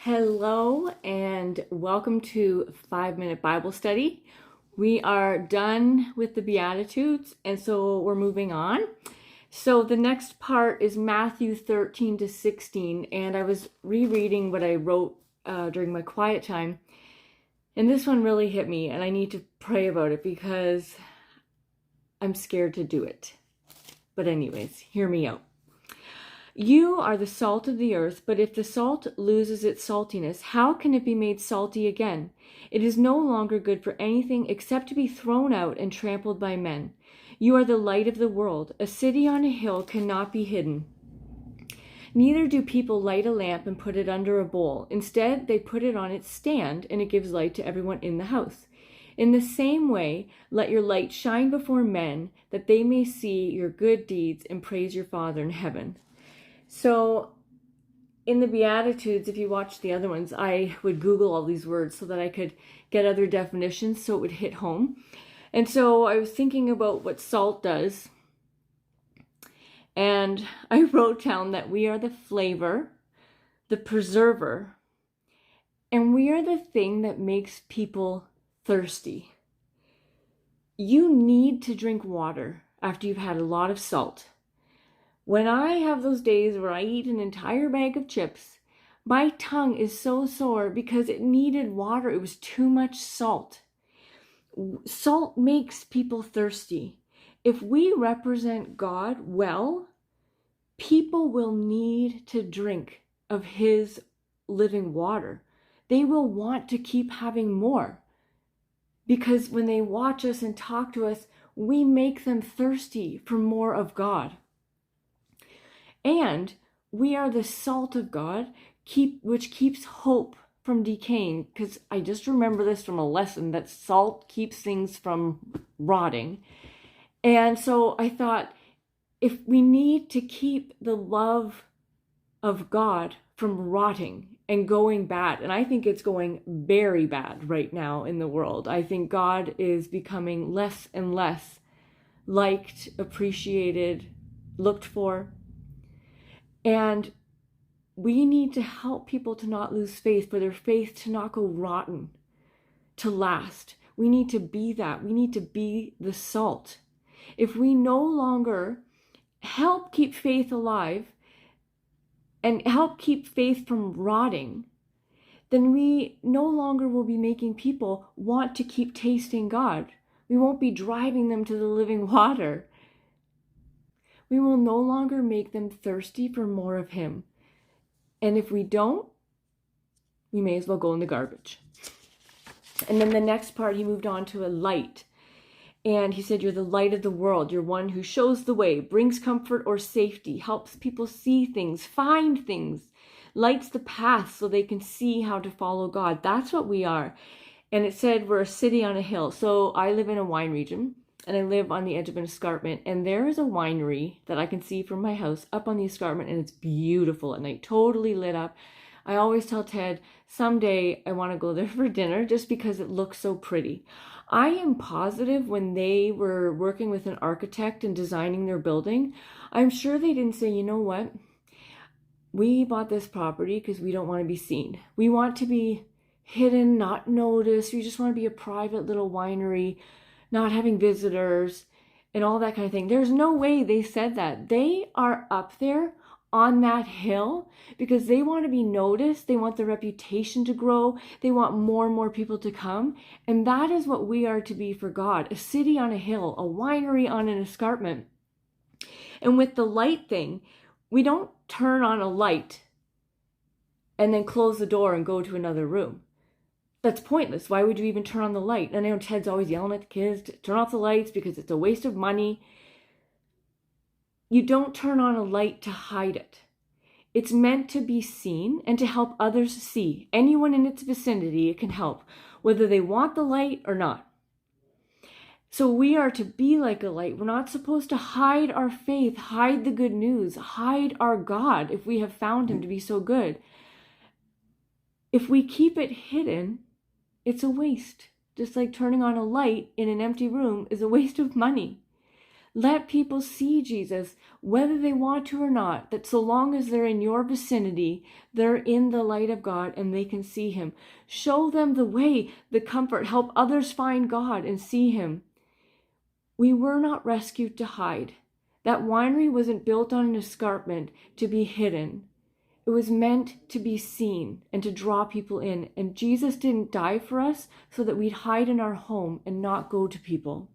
Hello and welcome to 5 Minute Bible Study. We are done with the Beatitudes and so we're moving on. So the next part is Matthew 13 to 16, and I was rereading what I wrote during my quiet time, and this one really hit me, and I need to pray about it because I'm scared to do it. But anyways, hear me out. You are the salt of the earth, but if the salt loses its saltiness, how can it be made salty again? It is no longer good for anything except to be thrown out and trampled by men. You are the light of the world. A city on a hill cannot be hidden. Neither do people light a lamp and put it under a bowl. Instead, they put it on its stand, and it gives light to everyone in the house. In the same way, let your light shine before men, that they may see your good deeds and praise your Father in heaven. So in the Beatitudes, if you watch the other ones, I would Google all these words so that I could get other definitions so it would hit home. And so I was thinking about what salt does. And I wrote down that we are the flavor, the preserver, and we are the thing that makes people thirsty. You need to drink water after you've had a lot of salt. When I have those days where I eat an entire bag of chips, my tongue is so sore because it needed water. It was too much salt. Salt makes people thirsty. If we represent God well, people will need to drink of His living water. They will want to keep having more because when they watch us and talk to us, we make them thirsty for more of God. And we are the salt of God, which keeps hope from decaying. Because I just remember this from a lesson that salt keeps things from rotting. And so I thought, if we need to keep the love of God from rotting and going bad, and I think it's going very bad right now in the world. I think God is becoming less and less liked, appreciated, looked for. And we need to help people to not lose faith, for their faith to not go rotten, to last. We need to be that. We need to be the salt. If we no longer help keep faith alive and help keep faith from rotting, then we no longer will be making people want to keep tasting God. We won't be driving them to the living water. We will no longer make them thirsty for more of Him. And if we don't, we may as well go in the garbage. And then the next part, he moved on to a light. And he said, you're the light of the world. You're one who shows the way, brings comfort or safety, helps people see things, find things, lights the path so they can see how to follow God. That's what we are. And it said we're a city on a hill. So I live in a wine region. And I live on the edge of an escarpment, and there is a winery that I can see from my house up on the escarpment, and it's beautiful at night, totally lit up. I always tell Ted, someday I want to go there for dinner just because it looks so pretty. I am positive when they were working with an architect and designing their building, I'm sure they didn't say, you know what, we bought this property because we don't want to be seen. We want to be hidden, not noticed. We just want to be a private little winery, not having visitors and all that kind of thing. There's no way they said that. They are up there on that hill because they want to be noticed. They want their reputation to grow. They want more and more people to come. And that is what we are to be for God. A city on a hill, a winery on an escarpment. And with the light thing, we don't turn on a light and then close the door and go to another room. That's pointless. Why would you even turn on the light? And I know Ted's always yelling at the kids to turn off the lights because it's a waste of money. You don't turn on a light to hide it. It's meant to be seen and to help others see. Anyone in its vicinity, it can help, whether they want the light or not. So we are to be like a light. We're not supposed to hide our faith, hide the good news, hide our God if we have found Him to be so good. If we keep it hidden, it's a waste. Just like turning on a light in an empty room is a waste of money. Let people see Jesus, whether they want to or not, that so long as they're in your vicinity, they're in the light of God and they can see him. Show them the way, the comfort. Help others find God and see him. We were not rescued to hide. That winery wasn't built on an escarpment to be hidden. It was meant to be seen and to draw people in. And Jesus didn't die for us so that we'd hide in our home and not go to people.